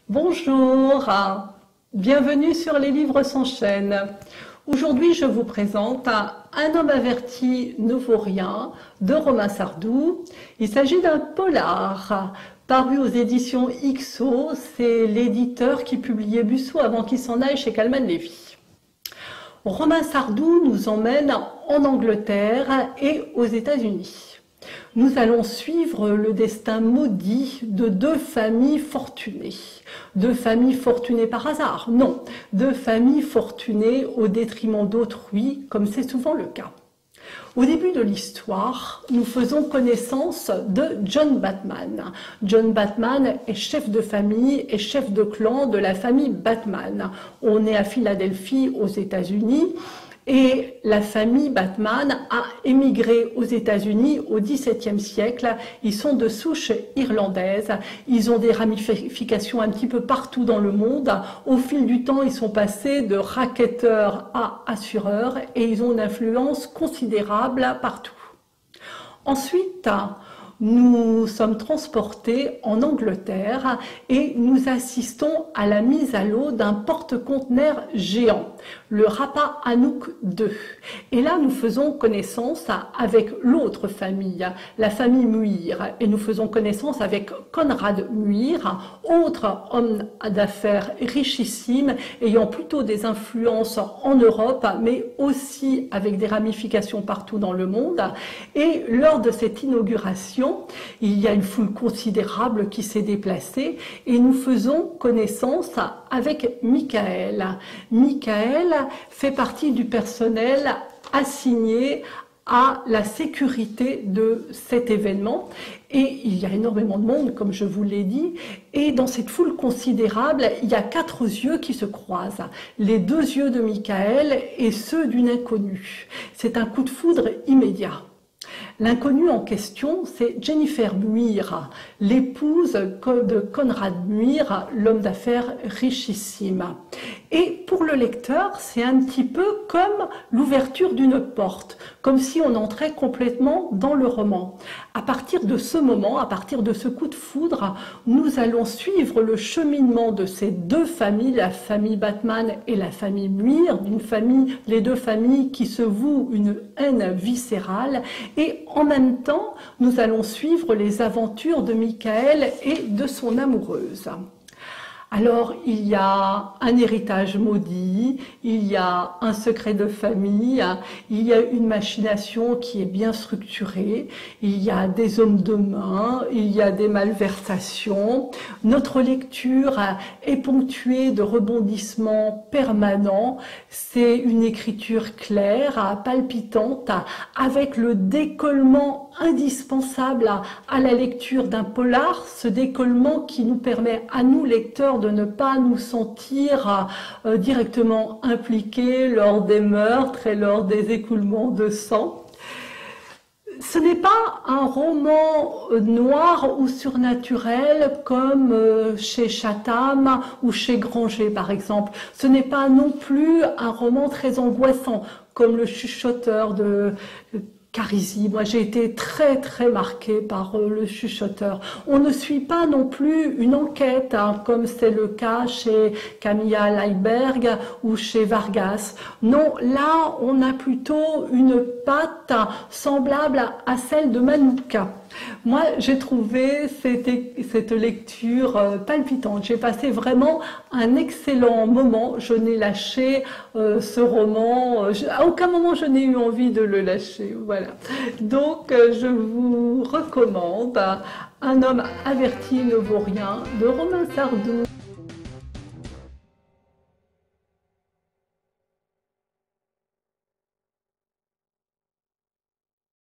Bonjour, bienvenue sur Les Livres s'enchaînent. Aujourd'hui, je vous présente Un homme averti ne vaut rien de Romain Sardou. Il s'agit d'un polar paru aux éditions XO. C'est l'éditeur qui publiait Busseau avant qu'il s'en aille chez Calman Levy. Romain Sardou nous emmène en Angleterre et aux États-Unis. Nous allons suivre le destin maudit de deux familles fortunées. Deux familles fortunées par hasard? Non, deux familles fortunées au détriment d'autrui, comme c'est souvent le cas. Au début de l'histoire, nous faisons connaissance de John Batman. John Batman est chef de famille et chef de clan de la famille Batman. On est à Philadelphie, aux États-Unis. Et la famille Batman a émigré aux États-Unis au XVIIe siècle. Ils sont de souche irlandaise. Ils ont des ramifications un petit peu partout dans le monde. Au fil du temps, ils sont passés de racketteurs à assureurs et ils ont une influence considérable partout. Ensuite, nous sommes transportés en Angleterre et nous assistons à la mise à l'eau d'un porte-conteneurs géant, le Rapa Nui II. Et là, nous faisons connaissance avec l'autre famille, la famille Muir. Et nous faisons connaissance avec Conrad Muir, autre homme d'affaires richissime, ayant plutôt des influences en Europe, mais aussi avec des ramifications partout dans le monde. Et lors de cette inauguration, il y a une foule considérable qui s'est déplacée et nous faisons connaissance avec Michael. Michael fait partie du personnel assigné à la sécurité de cet événement et il y a énormément de monde comme je vous l'ai dit et dans cette foule considérable il y a quatre yeux qui se croisent, les deux yeux de Michael et ceux d'une inconnue. C'est un coup de foudre immédiat. L'inconnue en question, c'est Jennifer Muir, l'épouse de Conrad Muir, l'homme d'affaires richissime. Et pour le lecteur, c'est un petit peu comme l'ouverture d'une porte, comme si on entrait complètement dans le roman. À partir de ce moment, à partir de ce coup de foudre, nous allons suivre le cheminement de ces deux familles, la famille Batman et la famille Muir, les deux familles qui se vouent une haine viscérale, et en même temps, nous allons suivre les aventures de Michael et de son amoureuse. Alors, il y a un héritage maudit, il y a un secret de famille, il y a une machination qui est bien structurée, il y a des hommes de main, il y a des malversations. Notre lecture est ponctuée de rebondissements permanents. C'est une écriture claire, palpitante, avec le décollement indispensable à la lecture d'un polar, ce décollement qui nous permet à nous, lecteurs, de ne pas nous sentir directement impliqués lors des meurtres et lors des écoulements de sang. Ce n'est pas un roman noir ou surnaturel comme chez Chatham ou chez Granger par exemple. Ce n'est pas non plus un roman très angoissant comme Le Chuchoteur de Carisi. Moi, j'ai été très marquée par Le Chuchoteur. On ne suit pas non plus une enquête, comme c'est le cas chez Camilla Leiberg ou chez Vargas. Non, là, on a plutôt une patte semblable à celle de Manouka. Moi, j'ai trouvé cette lecture palpitante. J'ai passé vraiment un excellent moment. Je n'ai lâché ce roman. À aucun moment, je n'ai eu envie de le lâcher. Voilà. Donc, je vous recommande Un homme averti ne vaut rien de Romain Sardou.